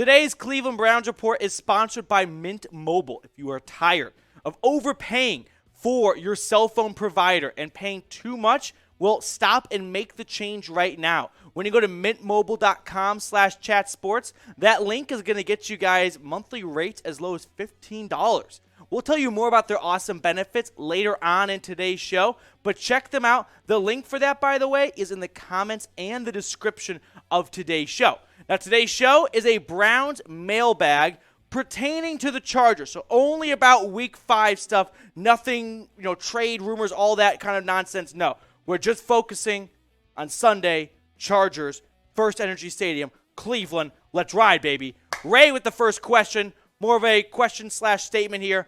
Today's Cleveland Browns report is sponsored by Mint Mobile. If you are tired of overpaying for your cell phone provider and paying too much, well, stop and make the change right now. When you go to mintmobile.com/chatsports, that link is going to get you guys monthly rates as low as $15. We'll tell you more about their awesome benefits later on in today's show, but check them out. The link for that, by the way, is in the comments and the description of today's show. Now, today's show is a Browns mailbag pertaining to the Chargers, so only about Week 5 stuff, nothing, trade rumors, all that kind of nonsense. No, we're just focusing on Sunday, Chargers, First Energy Stadium, Cleveland. Let's ride, baby. Ray with the first question, more of a question/statement here.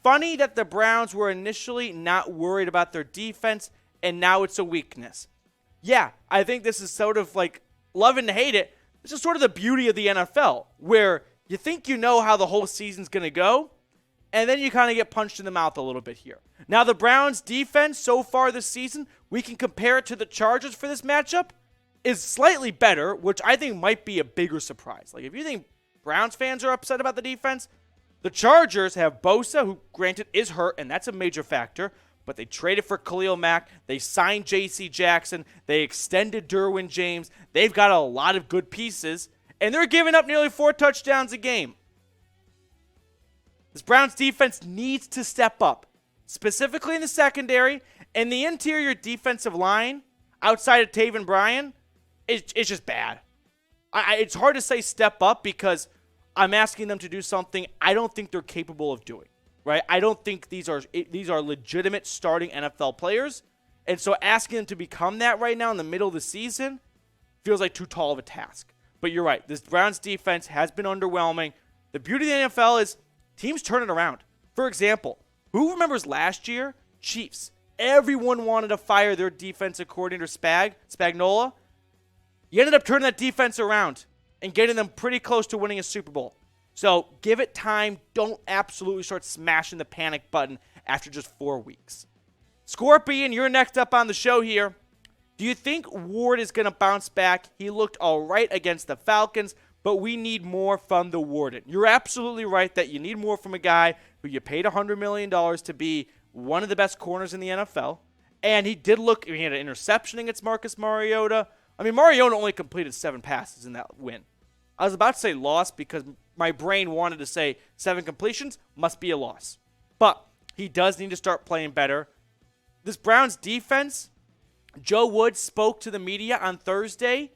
Funny that the Browns were initially not worried about their defense, and now it's a weakness. Yeah, I think this is sort of like, love and hate it, this is sort of the beauty of the NFL, where you think you know how the whole season's going to go, and then you kind of get punched in the mouth a little bit here. Now, the Browns' defense so far this season, we can compare it to the Chargers for this matchup, is slightly better, which I think might be a bigger surprise. Like, if you think Browns fans are upset about the defense, the Chargers have Bosa, who, granted, is hurt, and that's a major factor, but they traded for Khalil Mack. They signed J.C. Jackson. They extended Derwin James. They've got a lot of good pieces, and they're giving up nearly 4 touchdowns a game. This Browns defense needs to step up, specifically in the secondary, and the interior defensive line outside of Taven Bryan is just bad. It's hard to say step up because I'm asking them to do something I don't think they're capable of doing. Right? I don't think these are legitimate starting NFL players. And so asking them to become that right now in the middle of the season feels like too tall of a task. But you're right. This Browns defense has been underwhelming. The beauty of the NFL is teams turn it around. For example, who remembers last year? Chiefs. Everyone wanted to fire their defensive coordinator, Spagnuolo. You ended up turning that defense around and getting them pretty close to winning a Super Bowl. So give it time. Don't absolutely start smashing the panic button after just 4 weeks. Scorpion, you're next up on the show here. Do you think Ward is going to bounce back? He looked all right against the Falcons, but we need more from the Warden. You're absolutely right that you need more from a guy who you paid $100 million to be one of the best corners in the NFL. And he did look, he had an interception against Marcus Mariota. I mean, Mariota only completed 7 passes in that win. I was about to say loss because my brain wanted to say 7 completions must be a loss. But he does need to start playing better. This Browns defense, Joe Woods spoke to the media on Thursday,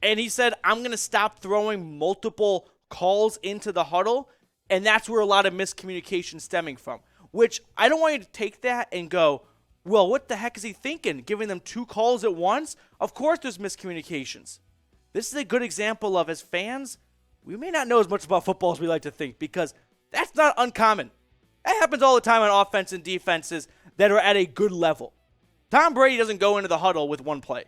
and he said, I'm going to stop throwing multiple calls into the huddle, and that's where a lot of miscommunication stemming from. Which I don't want you to take that and go, well, what the heck is he thinking? Giving them 2 calls at once? Of course there's miscommunications. This is a good example of, as fans, we may not know as much about football as we like to think because that's not uncommon. That happens all the time on offense and defenses that are at a good level. Tom Brady doesn't go into the huddle with one play.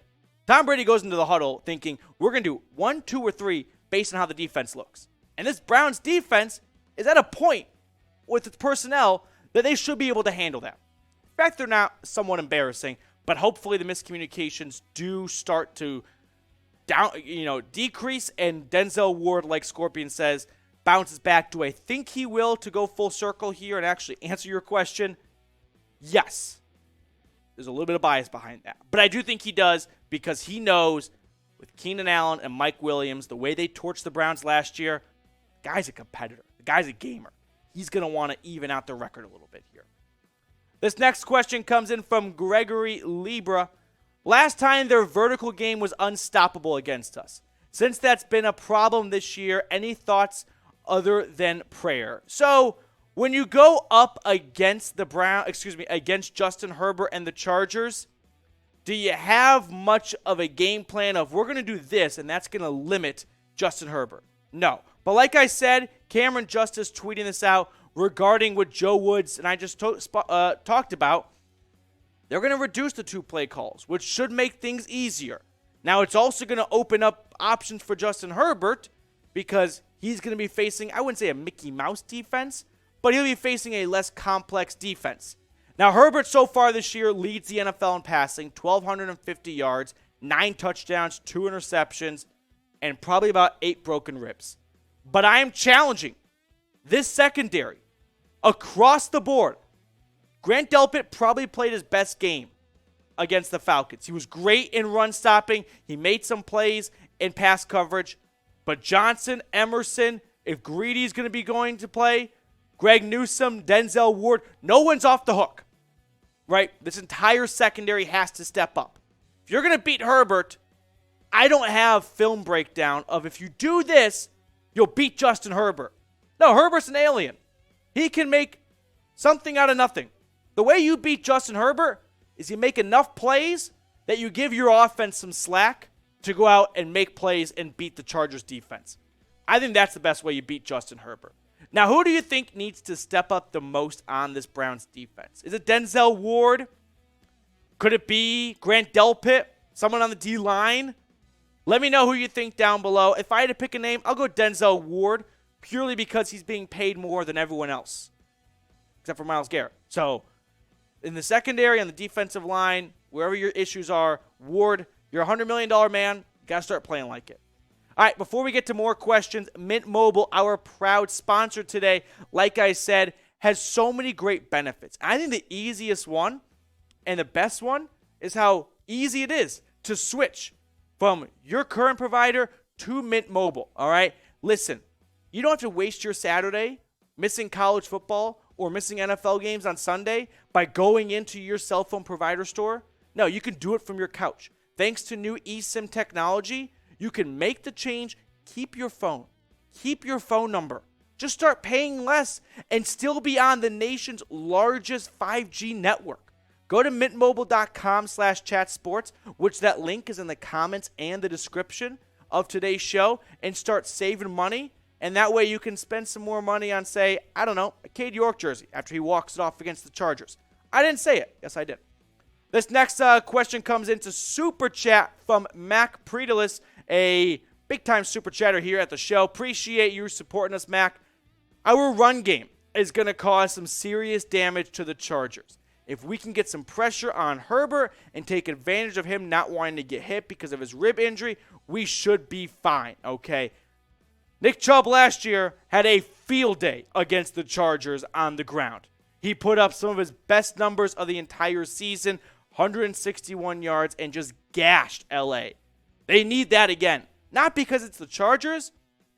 Tom Brady goes into the huddle thinking, we're going to do 1, 2, or 3 based on how the defense looks. And this Browns defense is at a point with its personnel that they should be able to handle that. In fact, they're now somewhat embarrassing, but hopefully the miscommunications do start to decrease, and Denzel Ward, like Scorpion says, bounces back. Do I think he will, to go full circle here and actually answer your question? Yes. There's a little bit of bias behind that. But I do think he does because he knows with Keenan Allen and Mike Williams, the way they torched the Browns last year, the guy's a competitor. The guy's a gamer. He's going to want to even out the record a little bit here. This next question comes in from Gregory Libra. Last time their vertical game was unstoppable against us. Since that's been a problem this year, any thoughts other than prayer? So when you go up against against Justin Herbert and the Chargers, do you have much of a game plan of we're going to do this and that's going to limit Justin Herbert? No. But like I said, Cameron Justice tweeting this out regarding what Joe Woods and I just talked about. They're going to reduce the 2 play calls, which should make things easier. Now, it's also going to open up options for Justin Herbert because he's going to be facing, I wouldn't say a Mickey Mouse defense, but he'll be facing a less complex defense. Now, Herbert so far this year leads the NFL in passing, 1,250 yards, 9 touchdowns, 2 interceptions, and probably about 8 broken ribs. But I am challenging this secondary across the board. Grant Delpit probably played his best game against the Falcons. He was great in run stopping. He made some plays in pass coverage. But Johnson, Emerson, if Greedy's going to be going to play, Greg Newsome, Denzel Ward, no one's off the hook, right? This entire secondary has to step up. If you're going to beat Herbert, I don't have film breakdown of if you do this, you'll beat Justin Herbert. No, Herbert's an alien. He can make something out of nothing. The way you beat Justin Herbert is you make enough plays that you give your offense some slack to go out and make plays and beat the Chargers defense. I think that's the best way you beat Justin Herbert. Now, who do you think needs to step up the most on this Browns defense? Is it Denzel Ward? Could it be Grant Delpit? Someone on the D-line? Let me know who you think down below. If I had to pick a name, I'll go Denzel Ward, purely because he's being paid more than everyone else, except for Myles Garrett. So, in the secondary, on the defensive line, wherever your issues are, Ward, you're a $100 million man. You got to start playing like it. All right, before we get to more questions, Mint Mobile, our proud sponsor today, like I said, has so many great benefits. I think the easiest one and the best one is how easy it is to switch from your current provider to Mint Mobile, all right? Listen, you don't have to waste your Saturday missing college football or missing NFL games on Sunday by going into your cell phone provider store. No, you can do it from your couch. Thanks to new eSIM technology, you can make the change, keep your phone number. Just start paying less and still be on the nation's largest 5G network. Go to mintmobile.com/chatsports, which that link is in the comments and the description of today's show, and start saving money. And that way you can spend some more money on, say, I don't know, a Cade York jersey after he walks it off against the Chargers. I didn't say it. Yes, I did. This next question comes into Super Chat from Mac Predalis, a big-time Super Chatter here at the show. Appreciate you supporting us, Mac. Our run game is going to cause some serious damage to the Chargers. If we can get some pressure on Herbert and take advantage of him not wanting to get hit because of his rib injury, we should be fine, okay? Nick Chubb last year had a field day against the Chargers on the ground. He put up some of his best numbers of the entire season, 161 yards, and just gashed LA. They need that again. Not because it's the Chargers,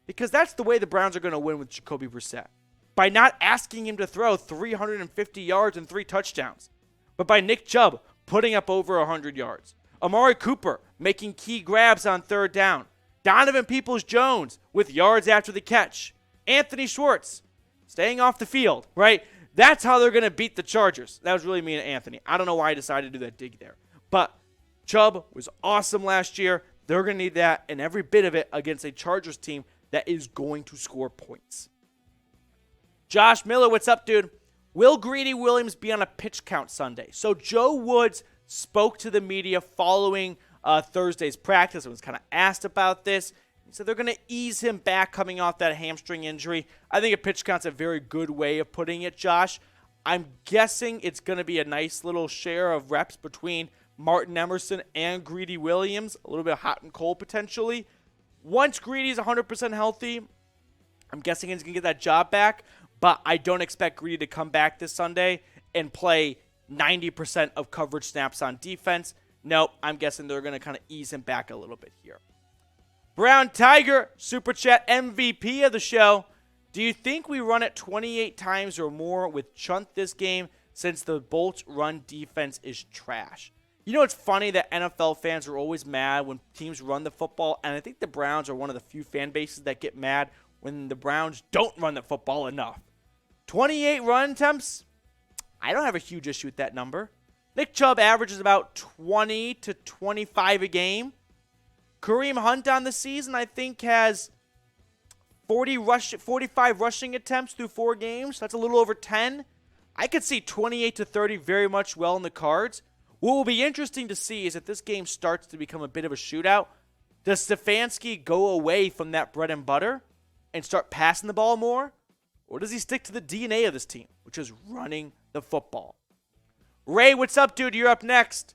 because that's the way the Browns are going to win with Jacoby Brissett. By not asking him to throw 350 yards and 3 touchdowns, but by Nick Chubb putting up over 100 yards. Amari Cooper making key grabs on third down. Donovan Peoples-Jones with yards after the catch. Anthony Schwartz staying off the field, right? That's how they're going to beat the Chargers. That was really me and Anthony. I don't know why I decided to do that dig there. But Chubb was awesome last year. They're going to need that and every bit of it against a Chargers team that is going to score points. Josh Miller, what's up, dude? Will Greedy Williams be on a pitch count Sunday? So Joe Woods spoke to the media following Thursday's practice and was kind of asked about this. He said they're going to ease him back coming off that hamstring injury. I think a pitch count's a very good way of putting it, Josh. I'm guessing it's going to be a nice little share of reps between Martin Emerson and Greedy Williams, a little bit hot and cold potentially. Once Greedy's 100% healthy, I'm guessing he's going to get that job back, but I don't expect Greedy to come back this Sunday and play 90% of coverage snaps on defense. Nope, I'm guessing they're going to kind of ease him back a little bit here. Brown Tiger, Super Chat MVP of the show. Do you think we run it 28 times or more with Chunt this game since the Bolts' run defense is trash? You know, it's funny that NFL fans are always mad when teams run the football, and I think the Browns are one of the few fan bases that get mad when the Browns don't run the football enough. 28 run attempts? I don't have a huge issue with that number. Nick Chubb averages about 20 to 25 a game. Kareem Hunt on the season, I think, has 45 rushing attempts through 4 games. That's a little over 10. I could see 28 to 30 very much well in the cards. What will be interesting to see is if this game starts to become a bit of a shootout, does Stefanski go away from that bread and butter and start passing the ball more? Or does he stick to the DNA of this team, which is running the football? Ray, what's up, dude? You're up next.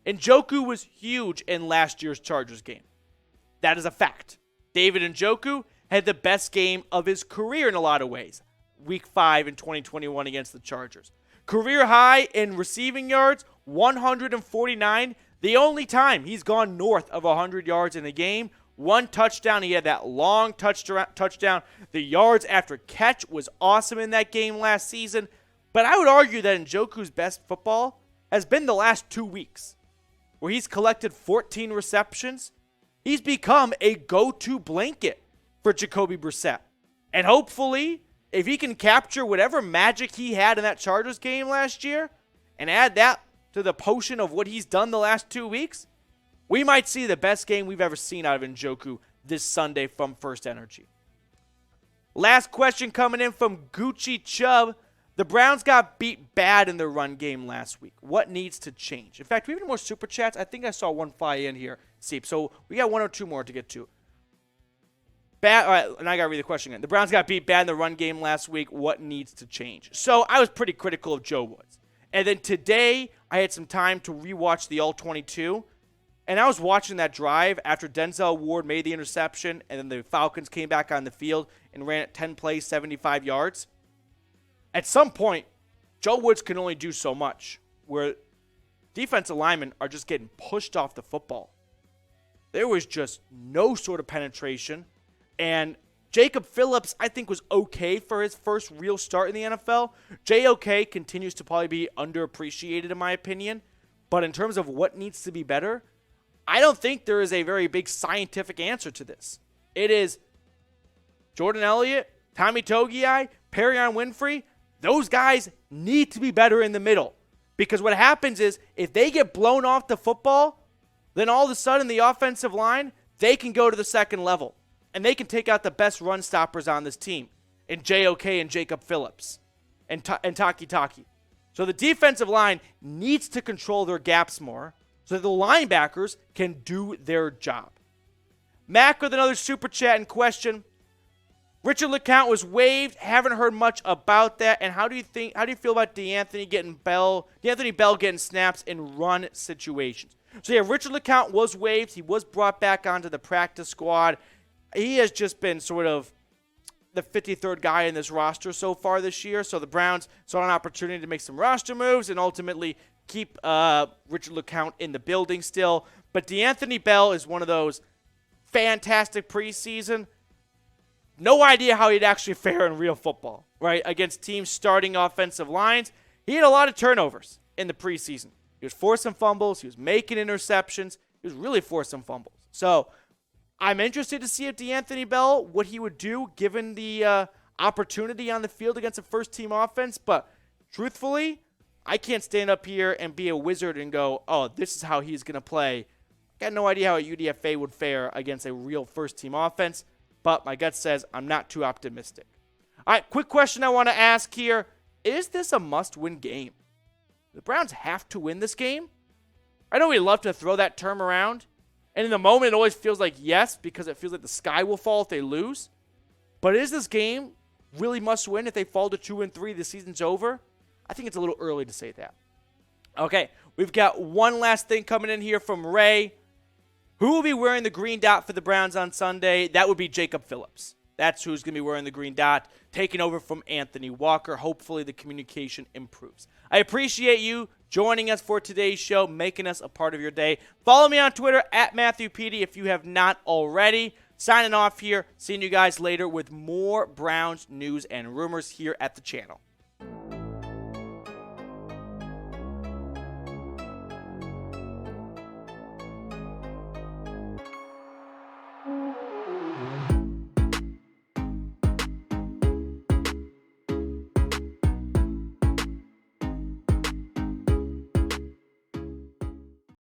Njoku was huge in last year's Chargers game. That is a fact. David Njoku had the best game of his career in a lot of ways. Week 5 in 2021 against the Chargers. Career high in receiving yards, 149. The only time he's gone north of 100 yards in a game. 1 touchdown. He had that long touchdown. The yards after catch was awesome in that game last season. But I would argue that Njoku's best football has been the last 2 weeks, where he's collected 14 receptions. He's become a go-to blanket for Jacoby Brissett. And hopefully, if he can capture whatever magic he had in that Chargers game last year and add that to the potion of what he's done the last 2 weeks, we might see the best game we've ever seen out of Njoku this Sunday from First Energy. Last question coming in from Gucci Chubb. The Browns got beat bad in the run game last week. What needs to change? In fact, do we have any more super chats? I think I saw one fly in here, Seep. So we got 1 or 2 more to get to. Bad. All right, and I got to read the question again. The Browns got beat bad in the run game last week. What needs to change? So I was pretty critical of Joe Woods. And then today, I had some time to rewatch the All-22. And I was watching that drive after Denzel Ward made the interception, and then the Falcons came back on the field and ran it 10 plays, 75 yards. At some point, Joe Woods can only do so much, where defensive linemen are just getting pushed off the football. There was just no sort of penetration. And Jacob Phillips, I think, was okay for his first real start in the NFL. JOK continues to probably be underappreciated, in my opinion. But in terms of what needs to be better, I don't think there is a very big scientific answer to this. It is Jordan Elliott, Tommy Togiai, Perrion Winfrey. Those guys need to be better in the middle. Because what happens is, if they get blown off the football, then all of a sudden the offensive line, they can go to the second level. And they can take out the best run stoppers on this team in JOK and Jacob Phillips and Taki. So the defensive line needs to control their gaps more so that the linebackers can do their job. Mac with another super chat and question. Richard LeCount was waived. Haven't heard much about that. And how do you feel about D'Anthony Bell getting snaps in run situations? So yeah, Richard LeCount was waived. He was brought back onto the practice squad. He has just been sort of the 53rd guy in this roster so far this year. So the Browns saw an opportunity to make some roster moves and ultimately keep Richard LeCount in the building still. But D'Anthony Bell is one of those fantastic preseason. No idea how he'd actually fare in real football, right? Against teams starting offensive lines. He had a lot of turnovers in the preseason. He was forcing fumbles. He was making interceptions. He was really forcing fumbles. So I'm interested to see if D'Anthony Bell, what he would do given the opportunity on the field against a first-team offense. But truthfully, I can't stand up here and be a wizard and go, oh, this is how he's going to play. I got no idea how a UDFA would fare against a real first-team offense. But my gut says I'm not too optimistic. All right, quick question I want to ask here. Is this a must-win game? The Browns have to win this game? I know we love to throw that term around. And in the moment, it always feels like yes, because it feels like the sky will fall if they lose. But is this game really must-win if they fall to 2-3, the season's over? I think it's a little early to say that. Okay, we've got one last thing coming in here from Ray. Who will be wearing the green dot for the Browns on Sunday? That would be Jacob Phillips. That's who's going to be wearing the green dot, taking over from Anthony Walker. Hopefully the communication improves. I appreciate you joining us for today's show, making us a part of your day. Follow me on Twitter at Matthew Petey if you have not already. Signing off here. Seeing you guys later with more Browns news and rumors here at the channel.